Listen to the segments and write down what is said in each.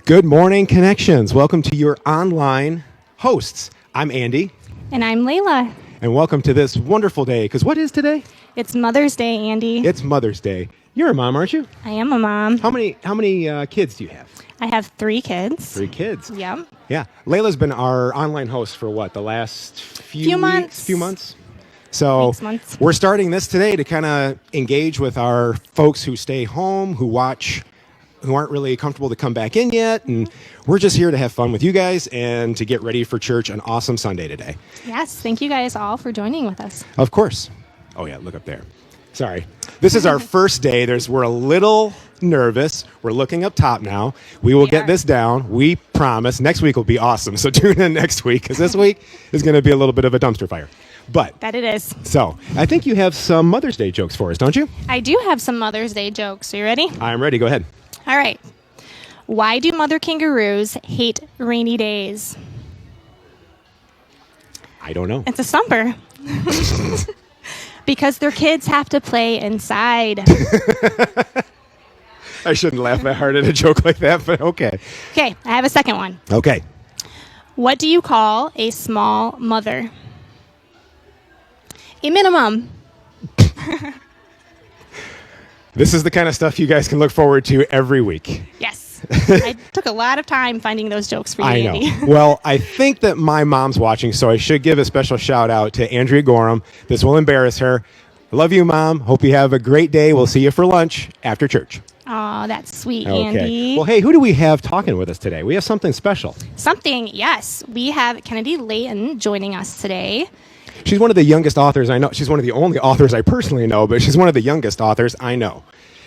Good morning, Connections. Welcome to your online hosts. I'm Andy. And I'm Layla. And welcome to this wonderful day. Because what is today? It's Mother's Day, Andy. It's Mother's Day. You're a mom, aren't you? I am a mom. How many kids do you have? I have 3 kids. 3 kids. Yep. Yeah. Layla's been our online host for what, the last few months? Few months. So Months. We're starting this today to kind of engage with our folks who stay home, who watch, who aren't really comfortable to come back in yet. And we're just here to have fun with you guys and to get ready for church an awesome Sunday today. Yes. Thank you guys all for joining with us. Of course. Oh, yeah. Look up there. Sorry. This is our first day. We're a little nervous. We're looking up top now. We will get this down. We promise. Next week will be awesome. So tune in next week because this week is going to be a little bit of a dumpster fire. But that it is. So I think you have some Mother's Day jokes for us, don't you? I do have some Mother's Day jokes. Are you ready? I'm ready. Go ahead. All right. Why do mother kangaroos hate rainy days? I don't know. It's a stumper. Because their kids have to play inside. I shouldn't laugh that hard at a joke like that, but okay. Okay, I have a second one. Okay. What do you call a small mother? A minimum. This is the kind of stuff you guys can look forward to every week. Yes. I took a lot of time finding those jokes for you, I know. Andy. Well, I think that my mom's watching, so I should give a special shout out to Andrea Gorham. This will embarrass her. I love you, Mom. Hope you have a great day. We'll see you for lunch after church. Oh, that's sweet, Okay. Andy. Well, hey, who do we have talking with us today? We have something special. Yes. We have Kennedy Layton joining us today. She's one of the youngest authors I know. She's one of the only authors I personally know, but she's one of the youngest authors I know.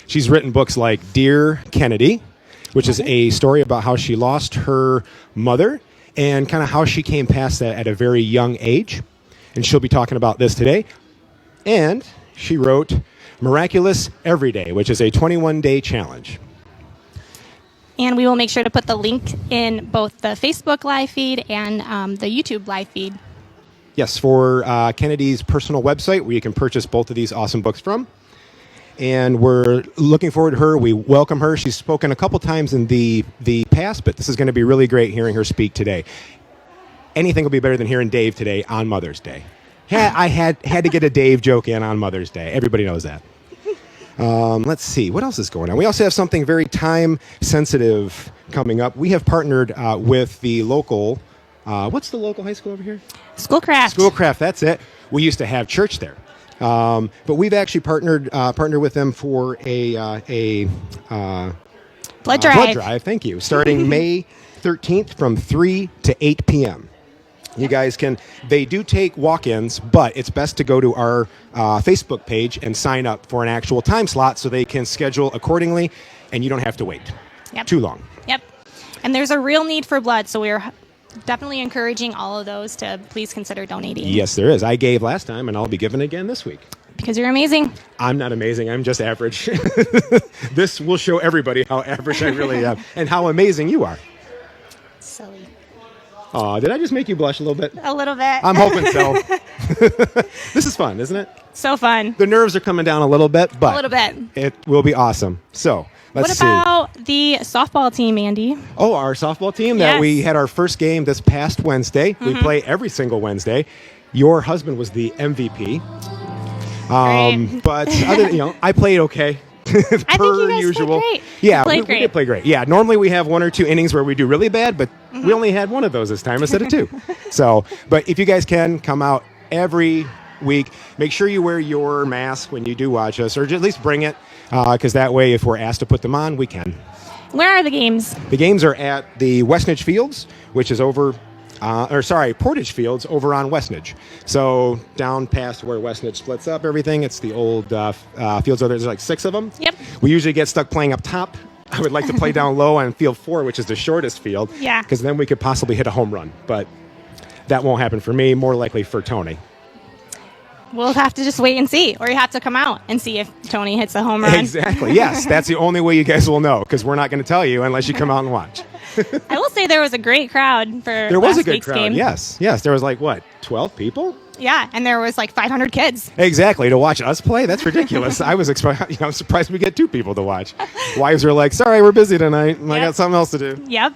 She's written books like Dear Kennedy, which is a story about how she lost her mother and kind of how she came past that at a very young age. And she'll be talking about this today. And she wrote Miraculous Every Day, which is a 21-day challenge. And we will make sure to put the link in both the Facebook live feed and the YouTube live feed. Yes, for Kennedy's personal website where you can purchase both of these awesome books from. And we're looking forward to her. We welcome her. She's spoken a couple times in the past, but this is going to be really great hearing her speak today. Anything will be better than hearing Dave today on Mother's Day. I had to get a Dave joke in on Mother's Day. Everybody knows that. Let's see. What else is going on? We also have something very time-sensitive coming up. We have partnered with the local... what's the local high school over here? Schoolcraft. Schoolcraft, that's it. We used to have church there. But we've actually partnered with them for a blood drive. Blood drive, thank you. Starting May 13th from 3 to 8 p.m. You guys they do take walk-ins, but it's best to go to our Facebook page and sign up for an actual time slot so they can schedule accordingly and you don't have to wait too long. Yep. And there's a real need for blood, so we're definitely encouraging all of those to please consider donating. Yes, there is. I gave last time, and I'll be giving again this week. Because you're amazing. I'm not amazing. I'm just average. This will show everybody how average I really am and how amazing you are. Silly. Aw, did I just make you blush a little bit? A little bit. I'm hoping so. This is fun, isn't it? So fun. The nerves are coming down a little bit, but a little bit. It will be awesome. So, let's see. What about the softball team, Andy? Oh, our softball team that we had our first game this past Wednesday. We play every single Wednesday. Your husband was the MVP. But other than, I played okay. I think you guys usual. Played great. Yeah, we did play great. Yeah, normally we have 1 or 2 innings where we do really bad, but we only had 1 of those this time instead of 2. So, but if you guys can come out every week, make sure you wear your mask when you do watch us, or at least bring it, because that way, if we're asked to put them on, we can. Where are the games? The games are at the Westnedge Fields, which is Portage Fields over on Westnedge. So down past where Westnedge splits up everything, it's the old fields. There's like 6 of them. Yep. We usually get stuck playing up top. I would like to play down low on field 4, which is the shortest field. Yeah. Because then we could possibly hit a home run. But that won't happen for me, more likely for Tony. We'll have to just wait and see, or you have to come out and see if Tony hits a home run. Exactly. Yes, that's the only way you guys will know, because we're not going to tell you unless you come out and watch. I will say there was a great crowd for There was last a good week's crowd. game. Yes. There was 12 people? Yeah, and there was like 500 kids. Exactly, to watch us play? That's ridiculous. I'm surprised we get 2 people to watch. Wives are like, sorry, we're busy tonight. I got something else to do. Yep.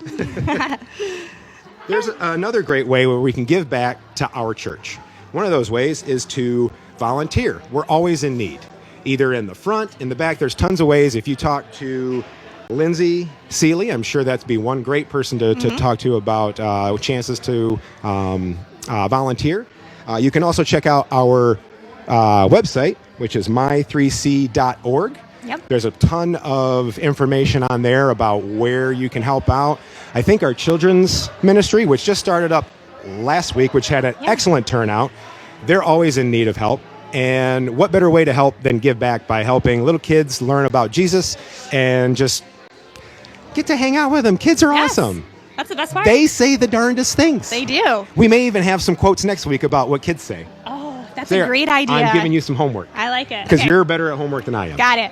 There's another great way where we can give back to our church. One of those ways is to volunteer. We're always in need, either in the front, in the back. There's tons of ways. If you talk to Lindsay Seeley, I'm sure that'd be one great person to talk to about chances to volunteer. You can also check out our website, which is my3c.org. Yep. There's a ton of information on there about where you can help out. I think our children's ministry, which just started up last week, which had an excellent turnout, they're always in need of help. And what better way to help than give back by helping little kids learn about Jesus and just get to hang out with them. Kids are awesome. That's the best part. They say the darndest things. They do. We may even have some quotes next week about what kids say. Oh, that's a great idea. I'm giving you some homework. I like it. Because you're better at homework than I am. Got it.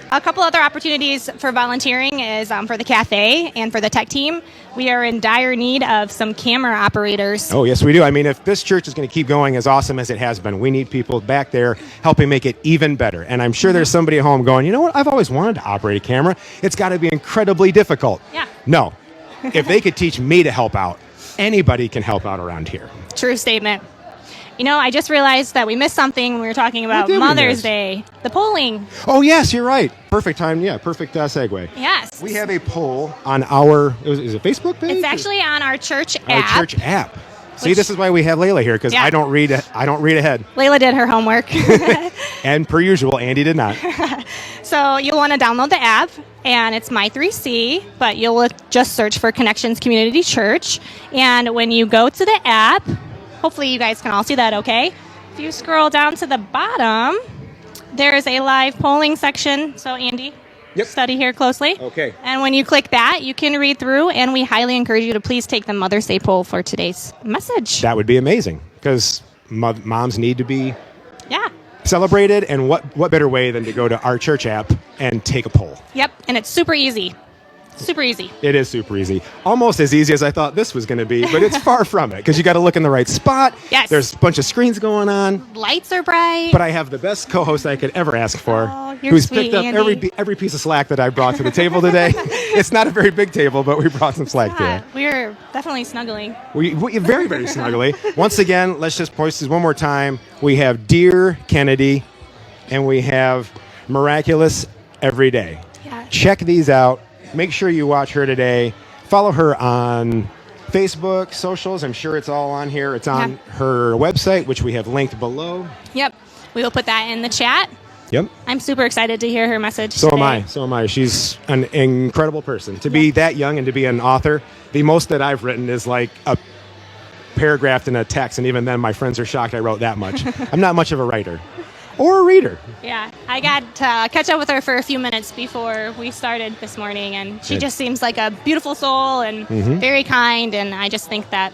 A couple other opportunities for volunteering is for the cafe and for the tech team. We are in dire need of some camera operators. Oh, yes, we do. I mean, if this church is going to keep going as awesome as it has been, we need people back there helping make it even better. And I'm sure there's somebody at home going, you know what? I've always wanted to operate a camera. It's got to be incredibly difficult. Yeah. No. If they could teach me to help out, anybody can help out around here. True statement. You know, I just realized that we missed something when we were talking about Mother's Day. The polling. Oh, yes, you're right. Perfect time. Yeah, perfect segue. Yes. We have a poll on our, is it Facebook page? It's actually on our church app. Our church app. See, this is why we have Layla here, because I don't read ahead. Layla did her homework. And per usual, Andy did not. So you'll want to download the app, and it's My3C, but you'll just search for Connections Community Church. And when you go to the app, hopefully you guys can all see that okay. If you scroll down to the bottom, there is a live polling section. So Andy, study here closely. Okay. And when you click that, you can read through, and we highly encourage you to please take the Mother's Day poll for today's message. That would be amazing, because moms need to be Yeah. celebrated, and what better way than to go to our church app and take a poll? Yep, and it's super easy. Super easy. It is super easy. Almost as easy as I thought this was going to be, but it's far from it, because you got to look in the right spot. Yes. There's a bunch of screens going on. Lights are bright. But I have the best co-host I could ever ask for, you're who's sweet, picked up Andy. every piece of slack that I brought to the table today. It's not a very big table, but we brought some slack Yeah, to it. we're definitely snuggling. We very, very snuggly. Once again, let's just post this one more time. We have Dear Kennedy, and we have Miraculous Every Day. Yeah. Check these out. Make sure you watch her today. Follow her on Facebook, socials. I'm sure it's all on here. It's on her website, which we have linked below. Yep. We will put that in the chat. Yep. I'm super excited to hear her message So today. am I. She's an incredible person. To be that young and to be an author, the most that I've written is like a paragraph in a text, and even then my friends are shocked I wrote that much. I'm not much of a writer. Or a reader. Yeah. I got to catch up with her for a few minutes before we started this morning, and she just seems like a beautiful soul and very kind, and I just think that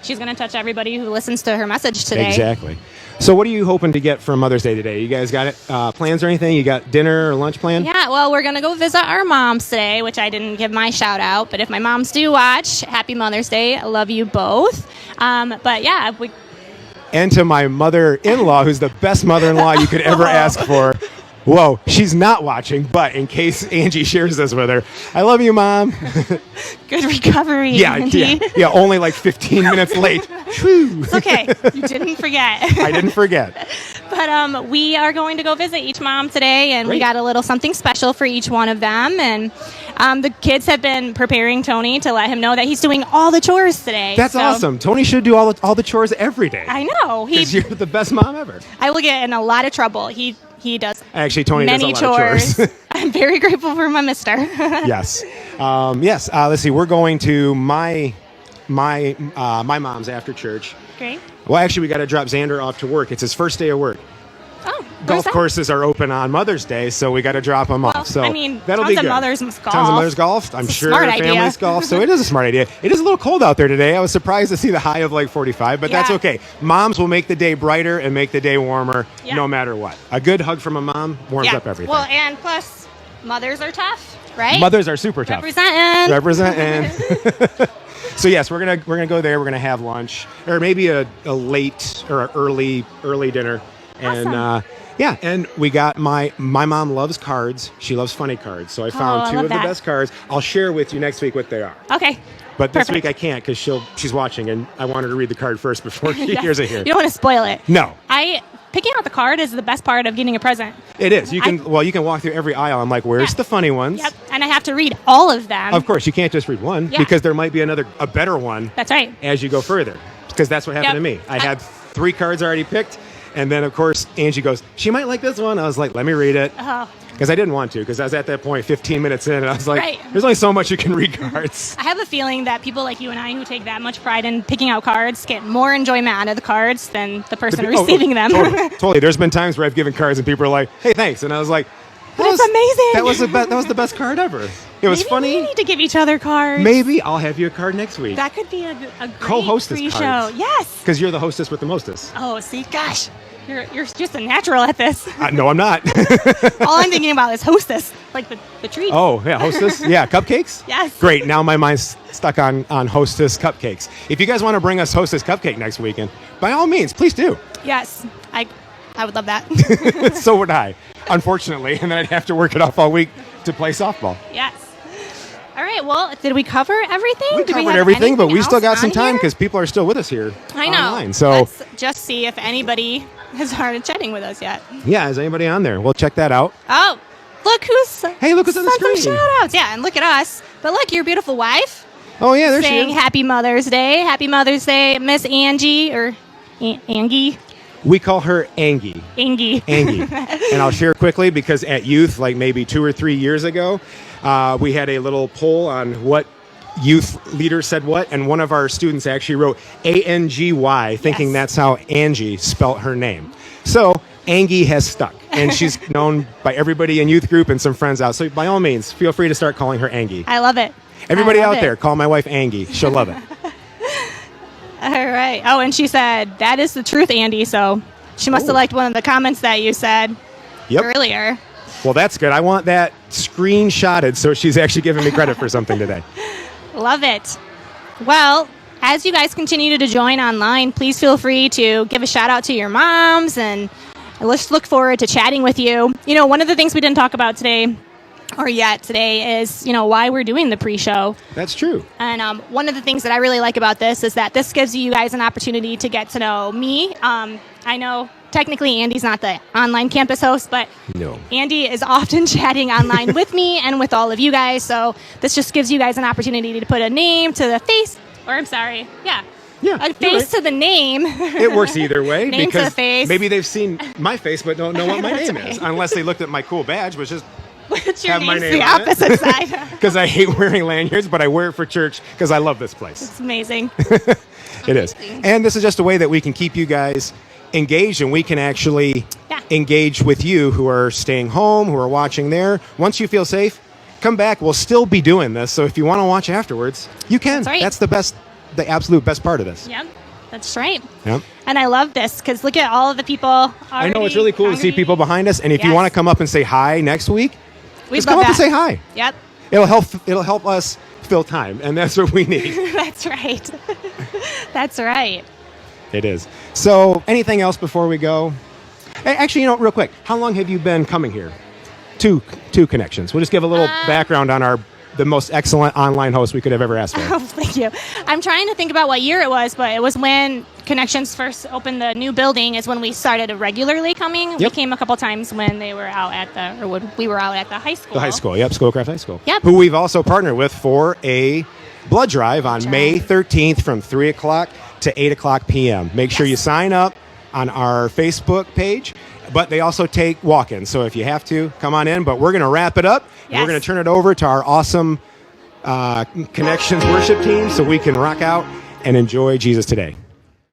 she's going to touch everybody who listens to her message today. Exactly. So what are you hoping to get from Mother's Day today? You guys got plans or anything? You got dinner or lunch planned? Yeah, well, we're going to go visit our moms today, which I didn't give my shout out. But if my moms do watch, happy Mother's Day. I love you both. But yeah, And to my mother-in-law, who's the best mother-in-law you could ever ask for. Whoa, she's not watching, but in case Angie shares this with her, I love you, Mom. Good recovery, Andy. Yeah, only like 15 minutes late. It's okay. You didn't forget. I didn't forget. But we are going to go visit each mom today, and we got a little something special for each one of them. And the kids have been preparing Tony to let him know that he's doing all the chores today. That's awesome. Tony should do all the chores every day. I know. Because you're the best mom ever. I will get in a lot of trouble. He does. Actually, Tony many does a lot of chores. I'm very grateful for my mister. Yes. Let's see. We're going to my mom's after church. Great. Well, actually, we got to drop Xander off to work. It's his first day of work. Oh, Golf courses are open on Mother's Day, so we got to drop him off. So I mean, that'll tons be of good. mothers golf. Tons of mothers golf. I'm sure smart families idea. golf. So it is a smart idea. It is a little cold out there today. I was surprised to see the high of like 45, but that's okay. Moms will make the day brighter and make the day warmer no matter what. A good hug from a mom warms up everything. Well, and plus, mothers are tough, right? Mothers are super tough. Representing. So yes, we're gonna go there. We're gonna have lunch, or maybe a late or an early dinner, and Awesome. yeah. And we got my mom loves cards. She loves funny cards. So I found I two love of the that. best cards. I'll share with you next week what they are. Okay. But this Perfect. week I can't because she's watching, and I want her to read the card first before she Yes. hears it here. You don't want to spoil it. No. Picking out the card is the best part of getting a present. It is. You can walk through every aisle. I'm like, where's Yeah. the funny ones? Yep. And I have to read all of them. Of course, you can't just read one Yeah. because there might be a better one That's right. as you go further. Because that's what happened Yep. to me. I had 3 cards already picked, and then of course Angie goes, she might like this one. I was like, let me read it. Oh, Because I didn't want to, because I was at that point 15 minutes in, and I was like, Right. there's only so much you can read cards. I have a feeling that people like you and I who take that much pride in picking out cards get more enjoyment out of the cards than the person receiving them. Totally. There's been times where I've given cards and people are like, hey, thanks. And I was like, That's amazing. That was the best card ever. It was Maybe funny. we need to give each other cards. Maybe I'll have you a card next week. That could be a great Co-hostess pre-show. cards. Yes. Because you're the hostess with the mostest. Oh, see, gosh, you're just a natural at this. No, I'm not. All I'm thinking about is hostess, like the treat. Oh, yeah, hostess. Yeah, cupcakes? Yes. Great. Now my mind's stuck on hostess cupcakes. If you guys want to bring us hostess cupcake next weekend, by all means, please do. Yes, I would love that. So would I, unfortunately. And then I'd have to work it off all week to play softball. Yes. All right. Well, did we cover everything? We Did covered have everything, but anything we still else got some on time here? because people are still with us here I know. online. So, let's just see if anybody has started chatting with us yet. yeah, is anybody on there? We'll check that out. Oh, look who's Hey, look who's on the sent some screen. shout outs. Yeah, and look at us. But look, your beautiful wife Oh, yeah, there she saying is. Happy Mother's Day. Happy Mother's Day, Miss Angie or Angie. We call her Angie. Angie. Angie. And I'll share quickly because at youth, like maybe 2 or 3 years ago, we had a little poll on what youth leader said what, and one of our students actually wrote A-N-G-Y, thinking Yes. that's how Angie spelt her name. So Angie has stuck, and she's known by everybody in youth group and some friends out. So by all means, feel free to start calling her Angie. I love it. Everybody I love out there, call my wife Angie. She'll love it. All right. Oh, and she said, that is the truth, Andy. So she must have Ooh. liked one of the comments that you said Yep. earlier. Well, that's good. I want that screenshotted so she's actually giving me credit for something today. Love it. Well, as you guys continue to join online, please feel free to give a shout out to your moms, and let's look forward to chatting with you. You know, one of the things we didn't talk about today is, why we're doing the pre-show. That's true. And one of the things that I really like about this is that this gives you guys an opportunity to get to know me. I know technically Andy's not the online campus host, but No. Andy is often chatting online with me and with all of you guys. So this just gives you guys an opportunity to put a name to the face, or I'm sorry, yeah. Yeah, A you're face right. to the name. It works either way Name to because the face. maybe they've seen my face but don't know what my That's name is, right. unless they looked at my cool badge, which is Which your have my name's name the on it. opposite side. because I hate wearing lanyards, but I wear it for church because I love this place. It's amazing. It is. And this is just a way that we can keep you guys engaged, and we can actually Yeah. engage with you who are staying home, who are watching there. Once you feel safe, come back. We'll still be doing this. So if you want to watch afterwards, you can. That's right. The absolute best part of this. Yep, that's right. Yep. And I love this because look at all of the people. I know it's really cool to see people behind us. And if you Yes. want to come up and say hi next week, We'd just come love up and that. say hi. Yep, It'll help us fill time, and that's what we need. that's right. That's right. It is. So, anything else before we go? Actually, real quick, how long have you been coming here? Two connections. We'll just give a little background on the most excellent online host we could have ever asked for. Oh, thank you. I'm trying to think about what year it was, but it was when Connections first opened the new building. Is when we started regularly coming. We Yep. came a couple times when they were out when we were out at the high school. The high school, yep, Schoolcraft High School. Yep. Who we've also partnered with for a blood drive on Drive. May 13th from 3 o'clock to 8 o'clock p.m. Make sure you sign up on our Facebook page, but they also take walk-ins. So if you have to, come on in. But we're going to wrap it up. And Yes. we're going to turn it over to our awesome Connections worship team so we can rock out and enjoy Jesus today.